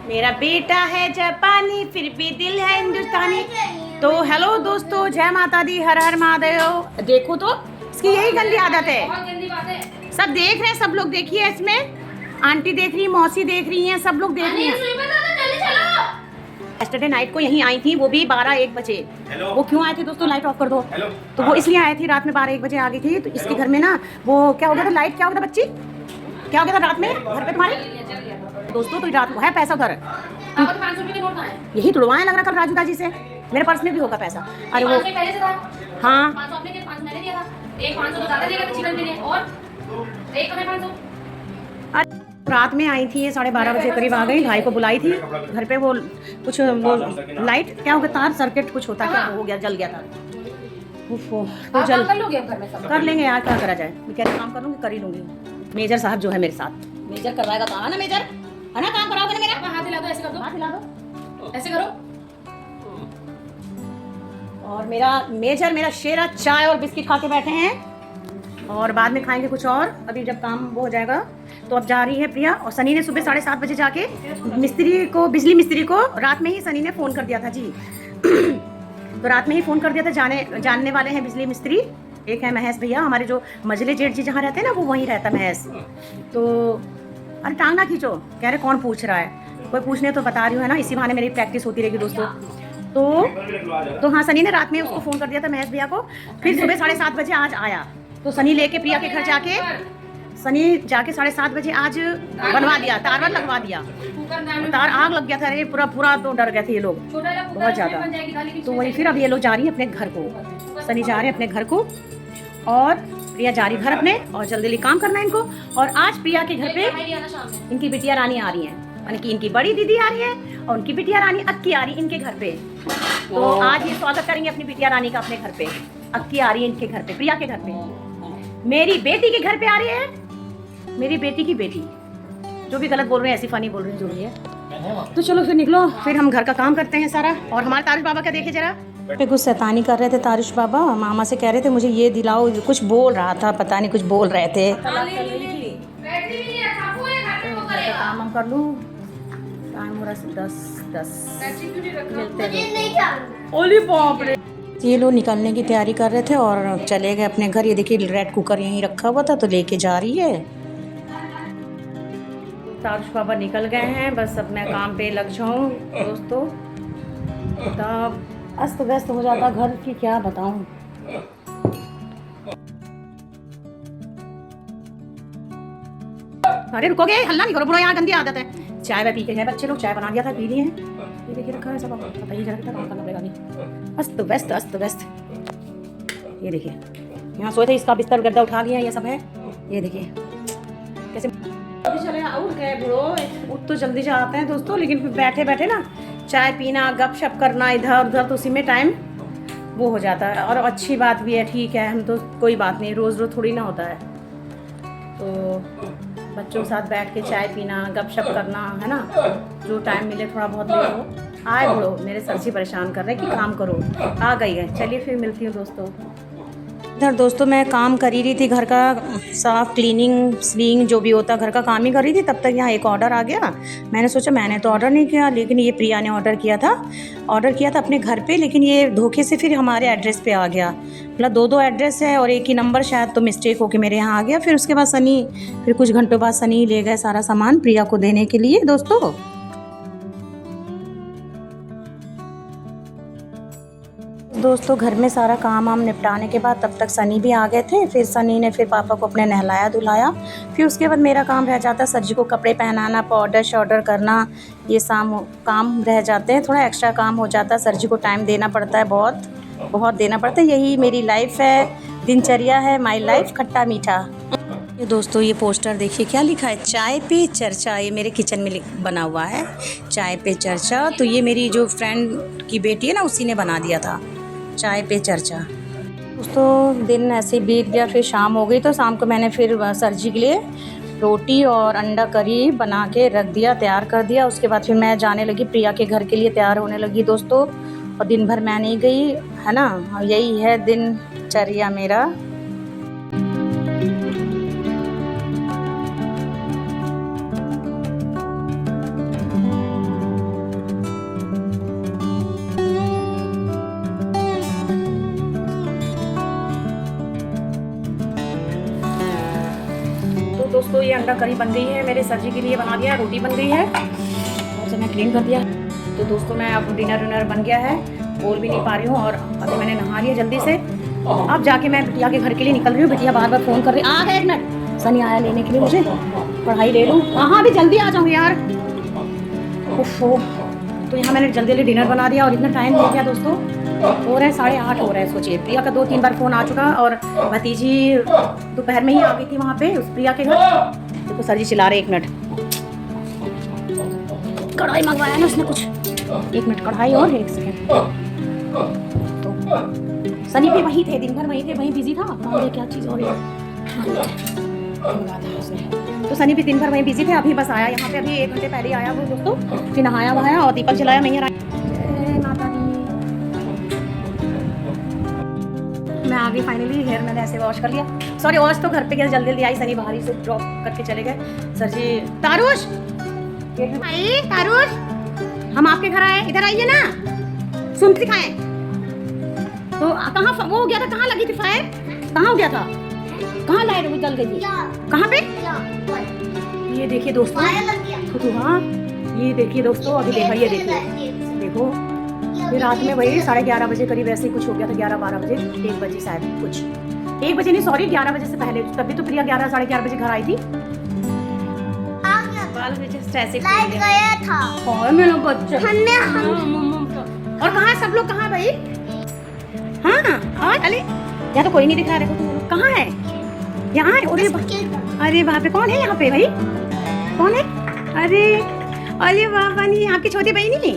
मेरा बेटा है जापानी फिर भी दिल है हिंदुस्तानी। तो हेलो दोस्तों, जय माता दी, हर हर महादेव। देखो तो इसकी यही गंदी आदत है, सब देख रहे हैं, सब लोग देखिए इसमें। आंटी देख रही है, मौसी देख रही हैं, सब लोग देख रही हैं। यस्टरडे नाइट को यहीं आई थी, वो भी 12-1 बजे। वो क्यों आए थे दोस्तों? लाइट ऑफ कर दो। तो वो इसलिए आए थे, रात में 12-1 बजे आ गई थी। तो इसके घर में ना वो क्या हो गया था, लाइट क्या हो गया था बच्ची, क्या हो गया था रात में घर पे तुम्हारे दोस्तों? तो रात को है पैसा उधर, यही तुड़वाए लग रहा कल राजू दाजी से। मेरे पर्स में भी होगा पैसा। अरे वो हाँ, रात में आई थी, ये 12:30 बजे करीब आ गई। भाई को बुलाई थी घर पे, वो कुछ वो लाइट क्या हो गया, तार सर्किट कुछ होता क्या हो गया, जल गया था। तो जल कर लेंगे यार, क्या करा जाए। मैं क्या काम कर लूँगी, कर ही लूँगी। मेजर साहब जो है मेरे साथ, मेजर करवाएगा काम, है ना मेजर, है ना, काम कराओगे ना मेरा। हाथ हिला दो, ऐसे कर दो, हाथ हिला दो, ऐसे करो। और मेरा मेजर, मेरा शेरा चाय और बिस्किट खा के बैठे हैं, और बाद में खाएंगे कुछ और। अभी जब काम वो हो जाएगा तो अब जा रही है प्रिया। और सनी ने सुबह 7:30 बजे जाके मिस्त्री को, बिजली मिस्त्री को रात में ही सनी ने फ़ोन कर दिया था जी। तो रात में ही फ़ोन कर दिया था, जानने वाले हैं बिजली मिस्त्री। एक है महेश भैया, हमारे जो मजले जेठ जी जहाँ रहते हैं ना, वो वहीं रहता महेश। तो अरे टांग ना खींचो, कह रहे कौन पूछ रहा है, कोई पूछने तो बता रही हूँ, है ना, इसी बहाने मेरी प्रैक्टिस होती रहेगी दोस्तों। तो हाँ, सनी ने रात में उसको फ़ोन कर दिया था महेश भैया को। फिर सुबह 7:30 बजे आज आया। तो सनी लेके प्रिया के घर जाके, सनी जाके 7:30 बजे आज बनवा दिया, तार वार लगवा दिया। तार आग लग गया था, अरे पूरा तो डर गए थे ये लोग बहुत ज़्यादा। तो वही फिर अब ये लोग जा रही है अपने घर को, सनी जा रहे हैं अपने घर को, और प्रिया जा रही घर अपने, और जल्दी जल्दी काम करना है इनको। और आज प्रिया के घर पे इनकी बिटिया रानी आ रही है, यानी कि इनकी बड़ी दीदी आ रही है और उनकी बिटिया रानी अक्की आ रही है इनके घर पे। तो आज ये स्वागत करेंगे अपनी बिटिया रानी का अपने घर पे। अक्की आ रही है इनके घर पे, प्रिया के घर पे। मेरी बेटी के घर पे आ रही है, मेरी बेटी की बेटी। जो भी गलत बोल रहे हैं, ऐसी फनी बोल रही है जो भी है। तो चलो फिर निकलो, फिर हम घर का काम करते हैं सारा। और हमारे तारिश बाबा का देखे जरा, पे कुछ शैतानी कर रहे थे तारिश बाबा। मामा से कह रहे थे मुझे ये दिलाओ, कुछ बोल रहा था, पता नहीं कुछ बोल रहे थे। काम कर लूँ, टाइम हो रहा है 10:10। ओली बाप रे। ये लोग निकलने की तैयारी कर रहे थे और चले गए अपने घर। ये देखिए रेड कुकर यहीं रखा हुआ था, तो लेके जा रही है। तारुष बाबा निकल गए हैं, बस अब मैं काम पे लग जाऊँ दोस्तों। तब अस्त व्यस्त हो जाता घर की, क्या बताऊँ। अरे रुकोगे, हल्ला नहीं करो, बुरा, यहाँ गंदी आदत है। चाय वे पी के गए बच्चे लोग, चाय बना दिया था, पी लिए हैं। ये देखिए रखा है सब, पता ही चला, काम करना पड़ेगा अभी। अस्त व्यस्त, अस्त व्यस्त। ये देखिए यहाँ सोए थे, इसका बिस्तर गद्दा उठा लिया, ये सब है। ये देखिए कैसे चले, उठ गए बुढ़ो। उठ तो जल्दी जाते हैं दोस्तों, लेकिन फिर बैठे बैठे ना चाय पीना, गपशप करना इधर उधर, तो उसी में टाइम वो हो जाता है। और अच्छी बात भी है, ठीक है, हम तो कोई बात नहीं, रोज़ रोज़ थोड़ी ना होता है। तो बच्चों के साथ बैठ के चाय पीना, गपशप करना, है ना, जो टाइम मिले थोड़ा बहुत ले लो। आए बुढ़ो, मेरे सर से परेशान कर रहे कि काम करो। आ गई है, चलिए फिर मिलती हूँ दोस्तों। इधर दोस्तों मैं काम कर ही रही थी, घर का साफ, क्लीनिंग स्लीइंग जो भी होता घर का काम ही कर रही थी। तब तक यहाँ एक ऑर्डर आ गया। मैंने सोचा, मैंने तो ऑर्डर नहीं किया, लेकिन ये प्रिया ने ऑर्डर किया था अपने घर पे, लेकिन ये धोखे से फिर हमारे एड्रेस पे आ गया। मतलब 2 एड्रेस है और एक ही नंबर, शायद तो मिस्टेक होकर मेरे यहाँ आ गया। फिर उसके बाद सनी, फिर कुछ घंटों बाद सनी ले गए सारा सामान प्रिया को देने के लिए दोस्तों। दोस्तों घर में सारा काम वाम निपटाने के बाद तब तक सनी भी आ गए थे। फिर सनी ने फिर पापा को अपने नहलाया धुलाया। फिर उसके बाद मेरा काम रह जाता है, सर जी को कपड़े पहनाना, पाउडर शॉर्डर करना, ये काम रह जाते हैं। थोड़ा एक्स्ट्रा काम हो जाता है, सर जी को टाइम देना पड़ता है, बहुत बहुत देना पड़ता है। यही मेरी लाइफ है, दिनचर्या है, माई लाइफ खट्टा मीठा। ये दोस्तों ये पोस्टर देखिए क्या लिखा है, चाय पे चर्चा। ये मेरे किचन में बना हुआ है, चाय पे चर्चा। तो ये मेरी जो फ्रेंड की बेटी है ना, उसी ने बना दिया था, चाय पे चर्चा। दोस्तों दिन ऐसे बीत गया, फिर शाम हो गई। तो शाम को मैंने फिर सर जी के लिए रोटी और अंडा करी बना के रख दिया, तैयार कर दिया। उसके बाद फिर मैं जाने लगी प्रिया के घर के लिए, तैयार होने लगी दोस्तों। और दिन भर मैं नहीं गई, है ना, यही है दिनचर्या मेरा। का करी बन गई है, मेरे सर जी के लिए बना दिया, रोटी बन गई है और सब मैं क्लीन कर दिया। तो दोस्तों मैं अब डिनर बन गया है, बोल भी नहीं पा रही हूँ और अभी मैंने नहा लिया जल्दी से। अब जाके मैं बिटिया के घर के लिए निकल रही हूँ। बिटिया बार बार फ़ोन कर रही है, आ गए एक मिनट, सनी आया लेने के लिए, मुझे पढ़ाई ले लूँ। हाँ अभी जल्दी आ जाऊँ यार। ओफो, तो यहाँ मैंने जल्दी डिनर बना दिया और इतना टाइम हो गया दोस्तों, हो रहा है 8:30 हो रहा है। सोचिए प्रिया का 2-3 बार फ़ोन आ चुका और भतीजी दोपहर में ही आ गई थी वहाँ पे उस प्रिया के घर। देखो सर जी चिल्ला रहे, 1 मिनट, कढ़ाई मंगवाया ना उसने कुछ, 1 मिनट कढ़ाई और 1 सेकेंड। तो सनी भी वहीं थे, दिन भर वहीं थे, वहीं बिजी था। और ये क्या चीज़ हो रही है तो सनी भी दिन भर वहीं बिजी थे, अभी बस आया यहाँ पे, अभी 1 घंटे पहले आया वो दोस्तों, फिर नहाया वहाया और दीपक जलाया, मैया मैं आ गई फाइनली। हेयर मैंने ऐसे वॉश कर लिया, सॉरी वॉश तो घर पे गया, जल्दी जल्दी आई, सनी बाहर ही से ड्रॉप करके चले गए। सर जी तारुष, तारुष हम आपके घर आए, इधर आइए ना, सुन सिखाएं। तो कहाँ वो हो गया था, कहाँ लगी थी फायर, कहाँ हो गया था, कहाँ लाइट वो जल गई थी, कहाँ पे? ये देखिए दोस्तों, तो हाँ ये देखिए दोस्तों, अभी देखो ये देखो फिर रात में वही 11:30 बजे करीब ऐसे ही कुछ हो गया था, 11-12 बजे, 1 बजे शायद, कुछ 1 बजे नहीं सॉरी 11 बजे से पहले, तभी तो प्रिया 11-11:30 बजे घर आई थी। लाइट गया था और मेरा बच्चा और कहाँ सब लोग, कहाँ भाई? हाँ अरे यहाँ तो कोई नहीं दिखा, देखो तुम लोग कहाँ है, यहाँ है। अरे वहाँ पे कौन है यहाँ पे भाई, कौन है? अरे बाबा नी, आपकी छोटी बहनी,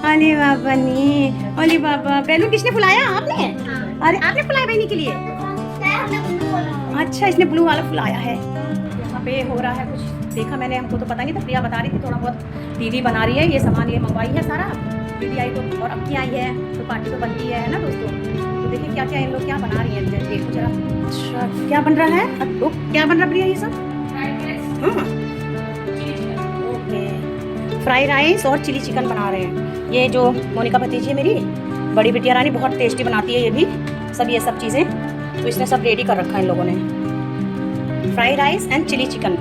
अरे बाबा नी, अरे बाबा, बैलून किसने फुलाया, आपने? अरे आपने फुलाया बहनी के लिए? अच्छा इसने ब्लू वाला फुलाया है। यहाँ पे हो रहा है कुछ, देखा मैंने, हमको तो पता नहीं था, प्रिया बता रही थी थोड़ा बहुत। दीदी बना रही है, ये सामान ये मंगवाई है सारा, दीदी आई तो और अक्की आई है, तो पार्टी तो बनती है ना दोस्तों। तो देखिए क्या क्या इन लोग क्या बना रही है, देखो जरा। अच्छा क्या बन रहा है, तो क्या बन रहा प्रिया ये सब? ओके, फ्राइड राइस और चिली चिकन बना रहे हैं। ये जो मोनिका भतीजी है मेरी बड़ी बिटिया रानी, बहुत टेस्टी बनाती है ये भी सब, ये सब चीज़ें, तो इसने सब रेडी कर रखा है इन लोगों ने, fried rice and chilli chicken.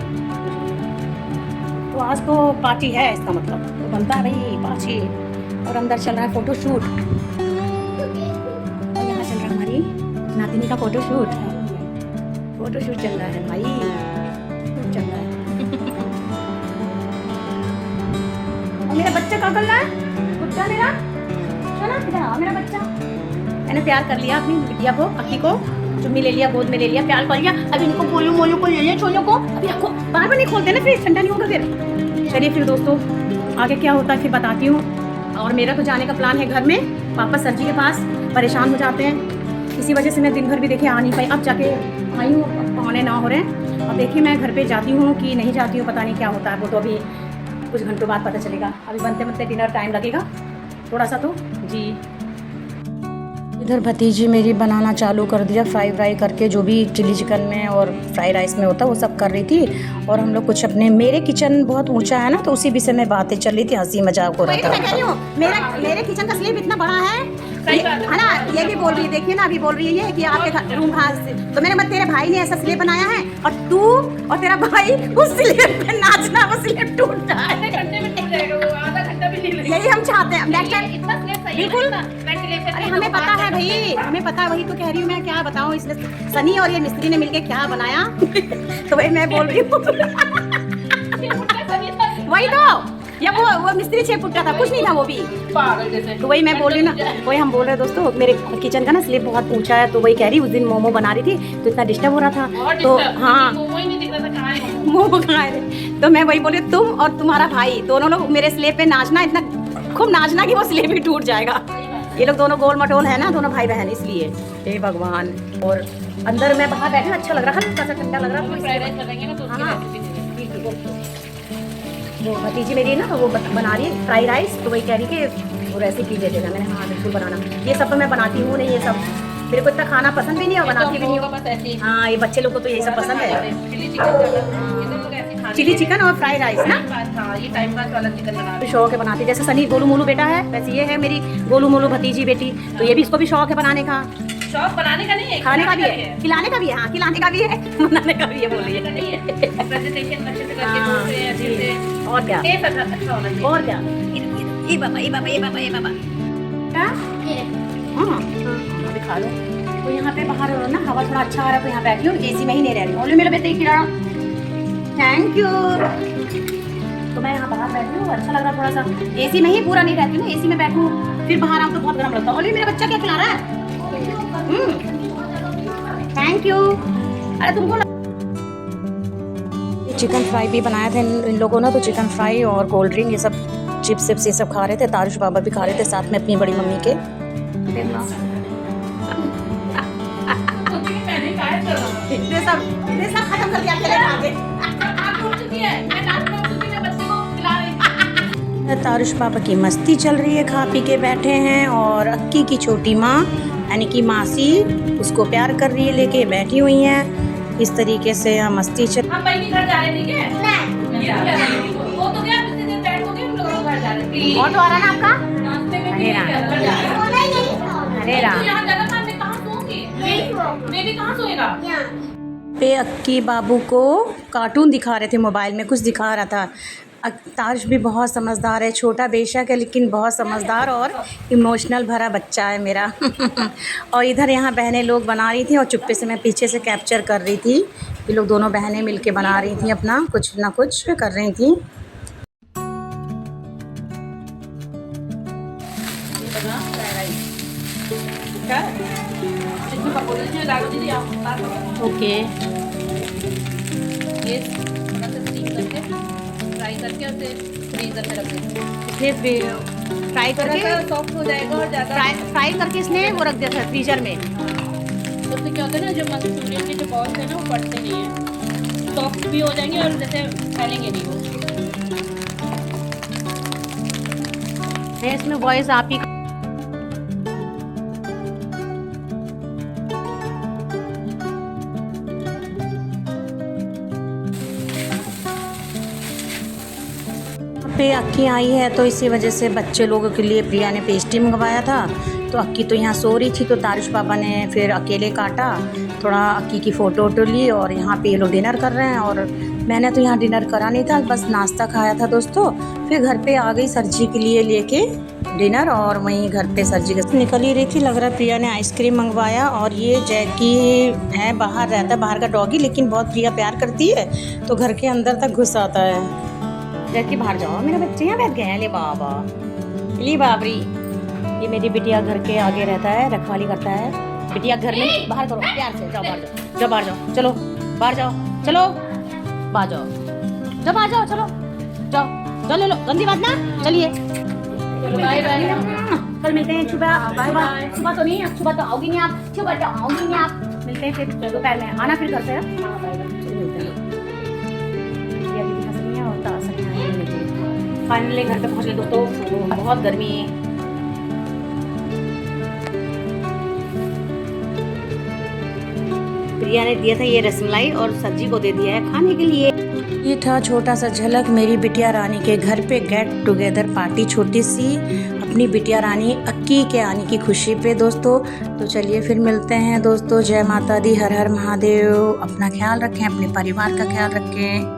तो आज तो पार्टी है, इसका मतलब तो बनता है भाई पार्टी। और अंदर चल रहा है फोटोशूट, यहाँ चल रहा है हमारी नातिनी का फोटोशूट चल रहा है भाई, चल रहा है। और मेरा बच्चा क्या कर रहा है, कुत्ता मेरा, चलो इधर आओ मेरा बच्चा। मैंने प्यार कर लिया अपनी बिटिया को, अक्की को चुम्मी ले लिया, गोद में ले लिया, प्यार कर लिया। अभी इनको बोलू मोलू को ले लिया, छोलो को, अभी आपको बार बार नहीं खोलते ना, फिर ठंडा नहीं होगा फिर। चलिए फिर दोस्तों आगे क्या होता है फिर बताती हूँ। और मेरा तो जाने का प्लान है घर में वापस सर जी के पास, परेशान हो जाते हैं, इसी वजह से मैं दिन भर भी देखिए आ नहीं पाई। अब जाके आई हूँ, 8:45 हो रहे हैं। अब देखिए मैं घर पे जाती हूँ कि नहीं जाती हूँ, पता नहीं क्या होता है, वो तो अभी कुछ घंटों बाद पता चलेगा। अभी बनते बनते डिनर टाइम लगेगा थोड़ा सा तो जी। इधर भतीजी मेरी बनाना चालू कर दिया, फ्राई व्राई करके, जो भी चिली चिकन में और फ्राई राइस में होता है वो सब कर रही थी। और हम लोग कुछ अपने, मेरे किचन बहुत ऊंचा है ना, तो उसी विषय में बातें चल रही थी, हंसी मजाक हो रहा था। मेरे किचन का स्लैब इतना बड़ा है ना, ये भी बोल रही है, देखिए ना अभी बोल रही है कि आपके रूम कहाँ से, तो मैंने तेरे भाई ने ऐसा स्लैब बनाया है और तू और तेरा भाई उस स्लैब पे नाचना, वो स्लैब टूट जाए, यही हम चाहते हैं नेक्स्ट टाइम। बिल्कुल, अरे हमें पता है भाई, हमें पता है, वही तो कह रही हूँ मैं, क्या बताऊँ। इसलिए सनी और ये मिस्त्री ने मिलके क्या बनाया तो वही मैं बोल रही हूँ वही तो, या वो मिस्त्री 6 फुट का था, कुछ नहीं था वो भी पागल जैसे। तो वही मैं बोल रही हूँ ना, वही हम बोल रहे हैं दोस्तों, मेरे किचन का ना स्लैब बहुत ऊंचा है, तो वही कह रही, उस दिन मोमो बना रही थी तो इतना डिस्टर्ब हो रहा था, तो हाँ मोमो कहाँ है, तो मैं वही बोली तुम और तुम्हारा भाई दोनों लोग मेरे स्लैब पे नाचना, इतना खूब नाचना कि वो स्लैब भी टूट जाएगा। ये लोग दोनों गोल मटोल है ना, दोनों भाई बहन, इसलिए हे भगवान। और अंदर मैं बाहर बैठे अच्छा लग रहा था, हल्का सा ठंडा लग रहा था। वो भतीजी मेरी ना वो बना रही है फ्राई राइस, तो वही कह रही कि वो रेसिपी दे देगा। मैंने हाँ बिल्कुल बनाना, ये सब तो मैं बनाती हूँ नहीं, ये सब मेरे को इतना खाना पसंद भी नहीं और बनाती भी नहीं हूँ। हाँ ये बच्चे लोग को तो यही सब पसंद है, चिली चिकन और फ्राई राइस ना, ये टाइम पास वाला चिकन बना शौक है बनाती। जैसे सनी गोलू मोलू बेटा है, वैसे ये है मेरी गोलू मोलू भतीजी बेटी, तो ये भी इसको भी शौक है बनाने का। शौक बनाने का नहीं है, खाने का भी है, खिलाने का भी है। हाँ, खिलाने का भी है, बनाने का भी है, बोलिए। नहीं है, प्रेजेंटेशन अच्छे से करके हाँ, बोलते हैं, अच्छे से। और क्या, टेस्ट अच्छा होना चाहिए। और क्या। ये बाबा, ये बाबा, ये बाबा, ये बाबा क्या? हाँ, दिखा दो। तो यहाँ पे बाहर ना हवा थोड़ा अच्छा आ रहा है, तो यहाँ बैठी हूँ, एसी में ही नहीं रह रही हूँ। ओले मेरा बेटे खिला, थैंक यू। तो मैं यहाँ बाहर बैठी हूँ, अच्छा लग रहा है थोड़ा सा। एसी में ही पूरा नहीं रहती हूँ, एसी में बैठूँ फिर बाहर आऊँ तो बहुत गर्म लगता है। ओले मेरा बच्चा क्या खिला रहा है? Thank you. अरे तुमको चिकन फ्राई भी बनाया था इन लोगों ने, तो चिकन फ्राई और कोल्ड ड्रिंक ये सब, चिप्स ये सब खा रहे थे। तारुष बाबा भी खा रहे थे साथ में अपनी बड़ी मम्मी के। ये सब खत्म कर दिया अकेले खा के। तारुष पापा की मस्ती चल रही है, खा पी के बैठे हैं। और अक्की की छोटी माँ यानी कि मासी उसको प्यार कर रही है, लेके बैठी हुई हैं। इस तरीके से हम मस्ती चल। हम भाई के घर जा रहे हैं, ठीक है? वो तो क्या कितने दिन बैठ हो गए, हम लोग घर जा रहे हैं। ऑटो आ रहा ना आपका? नाश्ते में अरे राम। घर जा रहे हैं। अरे राम। तो यहाँ जगह कहाँ, मैं कहाँ सोऊंगी? बेबी कहाँ सोएगा? पे अक्की बाबू को कार्टून दिखा रहे थे, मोबाइल में कुछ दिखा रहा था। तारुष भी बहुत समझदार है, छोटा बेशक है लेकिन बहुत समझदार और इमोशनल भरा बच्चा है मेरा। और इधर यहाँ बहनें लोग बना रही थी और चुप्पे से मैं पीछे से कैप्चर कर रही थी। ये लोग दोनों बहनें मिलके बना रही थी, अपना कुछ ना कुछ कर रही थी। ओके, ये थोड़ा सा स्टीम करके फ्राई करके उसे फ्रीजर में रख देते हैं। फिर फ्राई करके सॉफ्ट हो जाएगा और ज़्यादा फ्राई करके इसने वो रख दिया था फ्रीजर में। तो उससे क्या होता है ना, जो मंचूरियन के जो बॉल्स है ना वो फटते नहीं है, सॉफ्ट भी हो जाएंगे और जैसे फैलेंगे नहीं वो। है इसमें वॉइस आप ही पे अक्की आई है, तो इसी वजह से बच्चे लोगों के लिए प्रिया ने पेस्ट्री मंगवाया था। तो अक्की तो यहाँ सो रही थी, तो तारुष पापा ने फिर अकेले काटा, थोड़ा अक्की की फ़ोटो वोटो ली। और यहाँ पे ये लोग डिनर कर रहे हैं और मैंने तो यहाँ डिनर करा नहीं था, बस नाश्ता खाया था दोस्तों। फिर घर पे आ गई सरजी के लिए लेके डिनर, और वहीं घर पे सरजी के निकल ही रही थी। लग रहा है प्रिया ने आइसक्रीम मंगवाया। और ये जैकी है, बाहर रहता है, बाहर का डॉगी, लेकिन बहुत प्रिया प्यार करती है तो घर के अंदर तक घुस आता है। जैकी बाहर जाओ, मेरे बच्चे यहाँ बैठ गए हैं। ले बाबा, ले बाबरी। ये मेरी बिटिया घर के आगे रहता है, रखवाली करता है। बिटिया घर में बाहर करो प्यार से, जाओ बाहर जाओ, जाओ बाहर जाओ, चलो बाहर जाओ, चलो बाहर जाओ, जाओ बाहर जाओ, चलो जाओ, जाओ ले लो, गंदी बात ना। चलिए बाय बाय, कल मिलते हैं। सुबह सुबह तो नहीं, सुबह तो आओगी नहीं आप, सुबह तो आओगी नहीं आप। मिलते हैं फिर दोपहर में, आना फिर घर से। फाइनली घर पे पहुंच गए दोस्तों, बहुत गर्मी है। प्रिया ने दिया था ये रसमलाई और सब्जी को दे दिया है खाने के लिए। ये था छोटा सा झलक मेरी बिटिया रानी के घर पे गेट टुगेदर पार्टी, छोटी सी, अपनी बिटिया रानी अक्की के आने की खुशी पे दोस्तों। तो चलिए फिर मिलते हैं दोस्तों। जय माता दी, हर हर महादेव। अपना ख्याल रखें, अपने परिवार का ख्याल रखें।